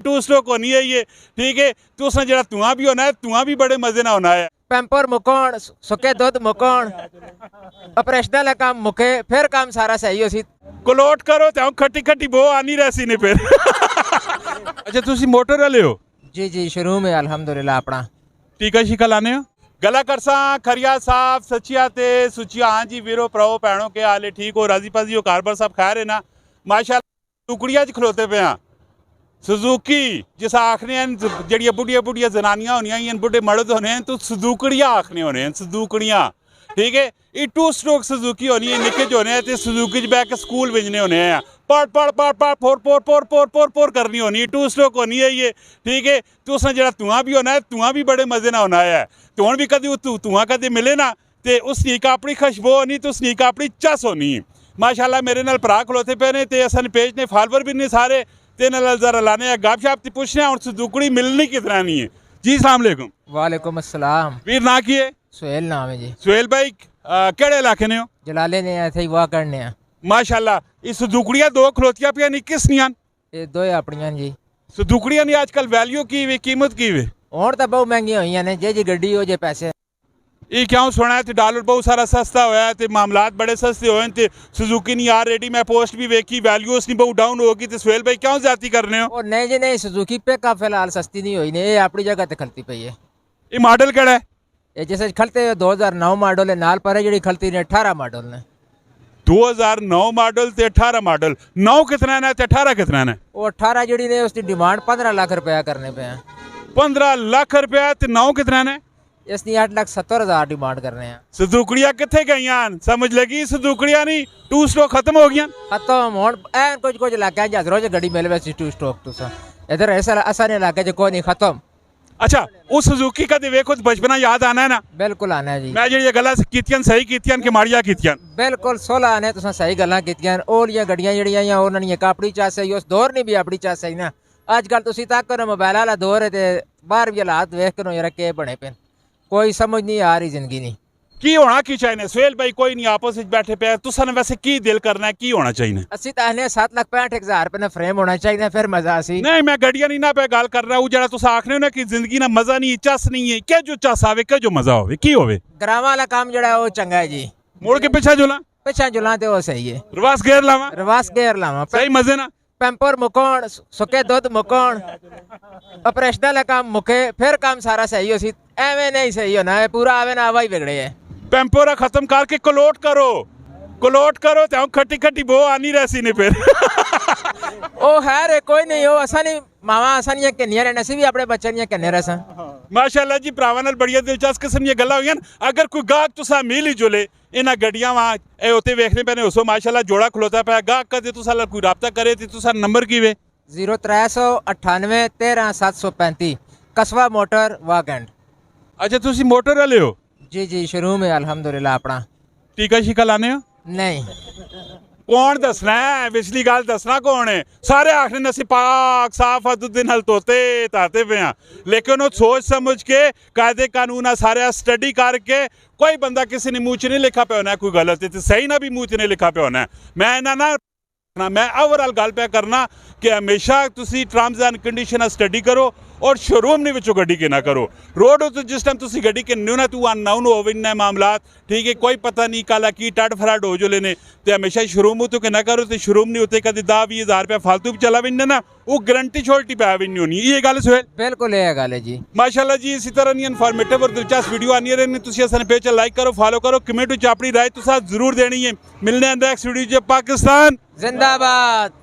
Two stroke होनी है ये, ठीक है। तो उसने जरा धुआं भी होना है, धुआं भी बड़े मजे ना होना है। ਪੈਂਪਰ ਮੁਕਾਉਣ ਸੁੱਕੇ ਦੁੱਧ ਮੁਕਾਉਣ ਆਪਰੇਸ਼ਨਲ ਕੰਮ ਮੁਕੇ ਫਿਰ ਕੰਮ ਸਾਰਾ ਸਹੀ ਹੋ ਸੀ कलोट करो तो खट्टी खट्टी बो आनी रहसी ने फिर। अच्छा तुसी मोटर वाले हो? जी जी शुरू में अल्हम्दुलिल्लाह अपना टीका शीका लाने हो? गला करसा खरिया साफ सचिया ते सुचिया। हाँ जी वीरो भराओ भैनों के हाले ठीक हो, राजी पाजी हो, कारबार सब खैर है ना? माशाअल्लाह टुकड़िया च खलोते पे हाँ। सुजुकी जिस आखने हैं जड़िया बुढ़िया बुढ़िया जनानियां होनी बुढ़े मर्द होने हैं तो सुजुकड़िया आखने होने हैं, सुजुकड़ियाँ, ठीक है। ये टू स्ट्रोक सुजुकी होनी है, निक्के जो होने हैं तो सुजुकी च बह के स्कूल भेजने होने हैं, पढ़ पढ़ पढ़ पढ़ पोर पोर पोर पोर पोर पोर करनी होनी है, टू स्ट्रोक होनी है ये, ठीक है। तो उसने जरा धुआं भी होना है, धुआं भी बड़े मजे ना होना है। तो हुण भी कभी धुआं कभी मिले ना तो उस नीक अपनी खुशबू होनी, तो उस नीक अपनी चस होनी। माशाअल्लाह मेरे नाल भरा खलोते पे ने ते असन पेज ने फॉलोवर भी ने सारे ते नाल जरा लाने गप शप ते पुछने हुण सुजुकड़ी मिलनी कितना नहीं है जी। अस्सलाम वालेकुम। वालेकुम अस्सलाम। वीर ना की है? सुहेल नाम है जी। सुहेल भाई केड़े इलाके ने हो? जलाले ने ऐसे ही वाह करने हैं। माशाअल्लाह ये सुजुकड़ियाँ दो खलोतियां पिया नहीं किस नियान? ये दो ही अपनियां जी। सुजुकड़ियां ने आजकल वैल्यू की वे कीमत की वे और तो बहुत महंगी हुई ने, जे जी गड्डी हो जे पैसे। ये क्यों सुना है डॉलर बहुत सारा सस्ता होया है, मामलात बड़े सस्ते होए हैं, सुजुकी नहीं यार रेडी मैं पोस्ट भी वेखी वैल्यू उसकी बहुत डाउन होगी। तो सुहेल भाई क्यों ज्यादा कर रहे हो? और नहीं जी नहीं, सुजुकी पे का फिलहाल सस्ती नहीं हुई ने, ये अपनी जगह ते खलती पई है। ये मॉडल केड़ा है? ये जैसे खलते 2009 मॉडल है, नाल पर जी खलती ने 18 मॉडल ने। 2009 मॉडल ते 18 मॉडल। 9 कितना है ते 18 कितना है? वो 18 जी ने उसकी डिमांड 15 लाख रुपया करने पे हैं। 15 लाख रुपया ते 9 कितना है? इसकी 8,70,000 डिमांड कर रहे हैं। सुजुकड़ियाँ कितने गई समझ लगी? सुजुकड़ियाँ नहीं टू स्ट्रोक खत्म हो गया खत्म होन कुछ कुछ इलाके जरोज गड्डी मिल वैसी टू स्ट्रोक तुसा इधर ऐसा आसान इलाके च कोई नहीं खत्म। अच्छा उस सुजुकी का देखो बचपना याद आना है ना? बिल्कुल आना है जी। मैं जी गल्लां कीतियां सही कीतियां कि माड़ियां कीतियां? बिल्कुल 16 आने तुसा सही गल्लां कीतियां। ओलियां गड्डियां जड़ियां उन्हां दी अपनी चास है, उस दौर नहीं भी अपनी चास है ना। अजकल तुसी तक मोबाइल वाला दौर है ते बाहर भी हालात वेख के जरा के बने पे, कोई समझ नहीं आ रही जिंदगी नहीं की होना की चाहिए। सुहेल भाई कोई नहीं आपस में बैठे पे तुसा ने वैसे की दिल करना है की होना चाहिए? असि तो आने 7,65,000 रुपए फ्रेम होना चाहिए फिर मजा आसी। नहीं मैं गड्डियां नहीं ना पे गल कर रहा हूं जरा तुसा आखने हो ना कि जिंदगी ना मजा नहीं चस नहीं है, क्या जो चस आवे क्या जो मजा होवे की होवे? ग्राम वाला काम जड़ा वो चंगा है जी। मुड़ के पीछे जुला पिछा जुला ते वो सही है। रिवर्स गेयर लावा रिवर्स गेयर लावा सही मजे ना। पैंपर मुकाउण सुके दुध मुकाउण ऑपरेशनल काम मुके फिर काम सारा सही हो सी। एवें नहीं सही होना है पूरा आवे ना आवा ही बिगड़े है। पेम्पोरा खत्म करके कलोट करो तो खट्टी खट्टी बो आनी रहसी ने फिर। ओ है रे कोई नहीं हो आसानी मावा आसानियां किन्नियां रहना सी भी अपने बच्चे दियां किन्ने रसा। माशाअल्लाह जी भरावां नाल बड़िया दिलचस्प किस्म दी गल्लां होईयां। अगर कोई गाहक तुसा मिल ही जुले इन्हां गड्डियां वा ए उत्ते वेखने पैने उसो माशाअल्लाह जोड़ा खलोता पिया गाहक कदे तुसा नाल कोई राबता करे ते तुसा नंबर कीवे? 0398 13 735 कस्बा मोटर वागंड। अच्छा तुसी मोटर वाले हो? जी जी शुरू में अल्हम्दुलिल्लाह अपना टीका शीका लाने हो? नहीं कौन दसना है पिछली गल दसना कौन है? सारे आखने असीं पाक साफ दुद्ध नाल धोते ताते पे हाँ, लेकिन वो सोच समझ के कायदे कानून सारे स्टडी करके कोई बंदा किसी ने मुँह च नहीं लिखा पे होना है कोई गलत है सही ना भी मुँह च नहीं लिखा पे होना है। मैं इन्ना ना मैं ओवरऑल गल पे करना कि हमेशा तुसी टर्म्स एंड कंडीशन स्टडी करो और शोरूम ने विचों गड्डी के ना करो। रोड तो जिस टाइम तुसी गड्डी के ना तू अननाउन हो इन्ना मामलात, ठीक है कोई पता नहीं काला की टड फराड हो जो लेने तो हमेशा शोरूम तो के ना करो। तो शोरूम नहीं होते कभी 10-20 रुपया फालतू भी चला भी ना वो गारंटी छोटी पै भी नहीं होनी। ये गल सुहेल? बिल्कुल ये गल है जी। माशाल्लाह जी इसी तरह नहीं इन्फॉर्मेटिव और दिलचस्प वीडियो आनी रहनी तुसी असन पेज लाइक करो फॉलो करो कमेंट अपनी राय तुसा जरूर देनी है। मिलने नेक्स्ट वीडियो पाकिस्तान जिंदाबाद।